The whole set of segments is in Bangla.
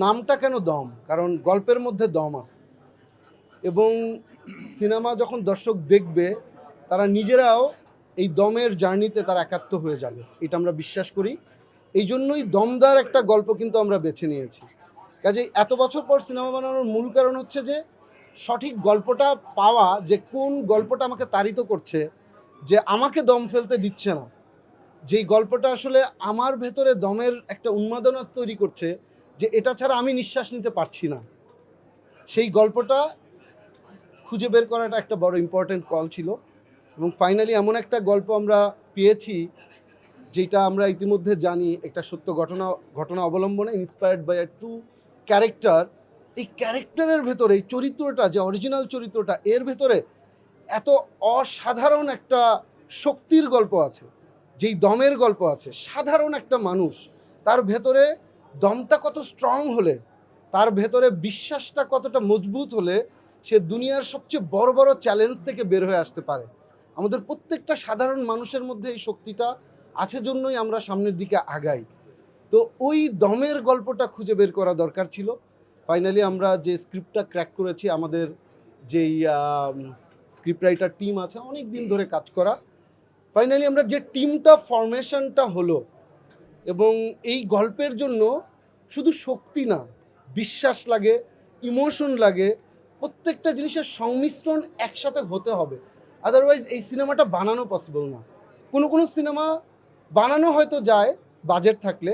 নামটা কেন দম? কারণ গল্পের মধ্যে দম আছে এবং সিনেমা যখন দর্শক দেখবে তারা নিজেরাও এই দমের জার্নিতে তারা একাত্ম হয়ে যাবে, এটা আমরা বিশ্বাস করি। এই জন্যই দমদার একটা গল্প কিন্তু আমরা বেছে নিয়েছি। কাজেই এত বছর পর সিনেমা বানানোর মূল কারণ হচ্ছে যে সঠিক গল্পটা পাওয়া, যে কোন গল্পটা আমাকে তাড়িত করছে, যে আমাকে দম ফেলতে দিচ্ছে না, যেই গল্পটা আসলে আমার ভেতরে দমের একটা উন্মাদনা তৈরি করছে, যে এটা ছাড়া আমি নিঃশ্বাস নিতে পারছি না, সেই গল্পটা খুঁজে বের করাটা একটা বড় ইম্পর্ট্যান্ট কল ছিল। এবং ফাইনালি এমন একটা গল্প আমরা পেয়েছি যেটা আমরা ইতিমধ্যে জানি একটা সত্য ঘটনা অবলম্বনে inspired by a true character. এই ক্যারেক্টারের ভেতরে এই চরিত্রটা, যে অরিজিনাল চরিত্রটা, এর ভেতরে এত অসাধারণ একটা শক্তির গল্প আছে, যেই দমের গল্প আছে। সাধারণ একটা মানুষ, তার ভেতরে দমটা কত স্ট্রং হলে, তার ভেতরে বিশ্বাসটা কতটা মজবুত হলে সে দুনিয়ার সবচেয়ে বড় বড় চ্যালেঞ্জ থেকে বের হয়ে আসতে পারে। আমাদের প্রত্যেকটা সাধারণ মানুষের মধ্যে এই শক্তিটা আছে, জন্যই আমরা সামনের দিকে আগাই। তো ওই দমের গল্পটা খুঁজে বের করা দরকার ছিল। ফাইনালি আমরা যে স্ক্রিপ্টটা ক্র্যাক করেছি, আমাদের যেই স্ক্রিপ্ট রাইটার টিম আছে অনেক দিন ধরে কাজ করা, ফাইনালি আমরা যে টিমটা ফরমেশনটা হলো, এবং এই গল্পের জন্য শুধু শক্তি না, বিশ্বাস লাগে, ইমোশন লাগে, প্রত্যেকটা জিনিসের সংমিশ্রণ একসাথে হতে হবে। আদারওয়াইজ এই সিনেমাটা বানানো পসিবল না। কোনো সিনেমা বানানো হয়তো যায় বাজেট থাকলে,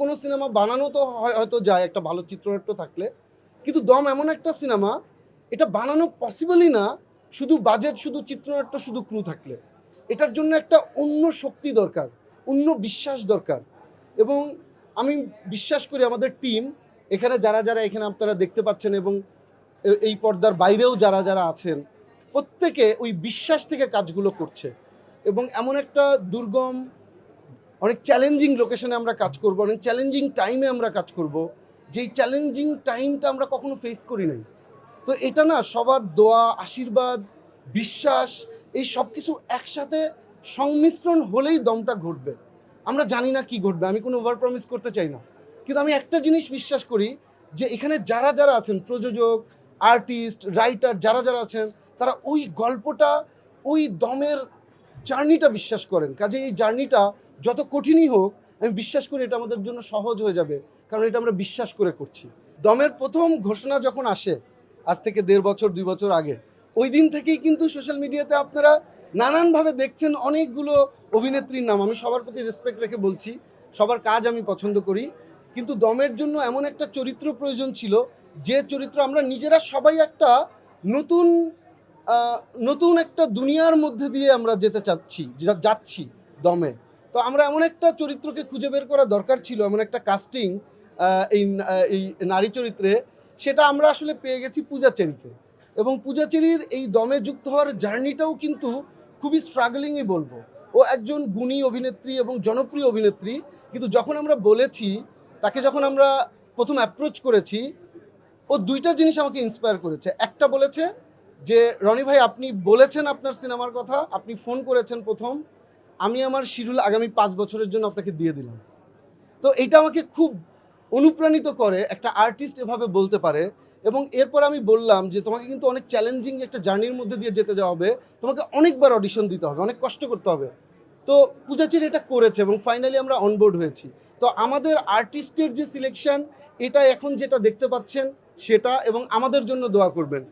কোনো সিনেমা বানানো তো হয়তো যায় একটা ভালো চিত্রনাট্য থাকলে, কিন্তু দম এমন একটা সিনেমা, এটা বানানো পসিবলই না শুধু বাজেট, শুধু চিত্রনাট্য, শুধু ক্রু থাকলে। এটার জন্য একটা অন্য শক্তি দরকার, অন্য বিশ্বাস দরকার। এবং আমি বিশ্বাস করি আমাদের টিম, এখানে যারা যারা এখানে আপনারা দেখতে পাচ্ছেন এবং এই পর্দার বাইরেও যারা যারা আছেন, প্রত্যেকে ওই বিশ্বাস থেকে কাজগুলো করছে। এবং এমন একটা দুর্গম, অনেক চ্যালেঞ্জিং লোকেশনে আমরা কাজ করব, অনেক চ্যালেঞ্জিং টাইমে আমরা কাজ করব, যেই চ্যালেঞ্জিং টাইমটা আমরা কখনো ফেস করি নাই। তো এটা না সবার দোয়া, আশীর্বাদ, বিশ্বাস, এই সব কিছু একসাথে সংমিশ্রণ হলেই দমটা ঘটবে। আমরা জানি না কি ঘটবে, আমি কোনো ওভার প্রমিস করতে চাই না, কিন্তু আমি একটা জিনিস বিশ্বাস করি, যে এখানে যারা যারা আছেন, প্রযোজক, আর্টিস্ট, রাইটার, যারা যারা আছেন, তারা ওই গল্পটা, ওই দমের জার্নিটা বিশ্বাস করেন। কাজে এই জার্নিটা যত কঠিনই হোক, আমি বিশ্বাস করি এটা আমাদের জন্য সহজ হয়ে যাবে, কারণ এটা আমরা বিশ্বাস করে করছি। দমের প্রথম ঘোষণা যখন আসে, আজ থেকে 1.5 বছর 2 বছর আগে, ওই দিন থেকেই কিন্তু সোশ্যাল মিডিয়াতে আপনারা নানানভাবে দেখছেন অনেকগুলো অভিনেত্রীর নাম। আমি সবার প্রতি রেসপেক্ট রেখে বলছি, সবার কাজ আমি পছন্দ করি, কিন্তু দমের জন্য এমন একটা চরিত্র প্রয়োজন ছিল, যে চরিত্র আমরা নিজেরা সবাই একটা নতুন নতুন একটা দুনিয়ার মধ্যে দিয়ে আমরা যেতে যাচ্ছি দমে। তো আমরা এমন একটা চরিত্রকে খুঁজে বের করা দরকার ছিল, এমন একটা কাস্টিং এই নারী চরিত্রে, সেটা আমরা আসলে পেয়ে গেছি পূজাচেরীকে। এবং পূজাচেরীর এই দমে যুক্ত হওয়ার জার্নিটাও কিন্তু খুবই স্ট্রাগলিংই বলবো। ও একজন গুণী অভিনেত্রী এবং জনপ্রিয় অভিনেত্রী, কিন্তু যখন আমরা বলেছি, তাকে যখন আমরা প্রথম অ্যাপ্রোচ করেছি, ও দুইটা জিনিস আমাকে ইন্সপায়ার করেছে। একটা বলেছে যে, রনি ভাই আপনি বলেছেন আপনার সিনেমার কথা, আপনি ফোন করেছেন প্রথম, আমি আমার শিডিউল আগামী 5 বছরের জন্য আপনাকে দিয়ে দিলাম। তো এইটা আমাকে খুব অনুপ্রাণিত করে, একটা আর্টিস্ট এভাবে বলতে পারে। এবং এরপর আমি বললাম যে, তোমাকে কিন্তু অনেক চ্যালেঞ্জিং একটা জার্নির মধ্যে দিয়ে যেতে যাওয়া হবে, তোমাকে অনেকবার অডিশন দিতে হবে, অনেক কষ্ট করতে হবে। তো পূজাচেরি এটা করেছে এবং ফাইনালি আমরা অনবোর্ড হয়েছি। তো আমাদের আর্টিস্টের যে সিলেকশন, এটা এখন যেটা দেখতে পাচ্ছেন সেটা, এবং আমাদের জন্য দোয়া করবেন।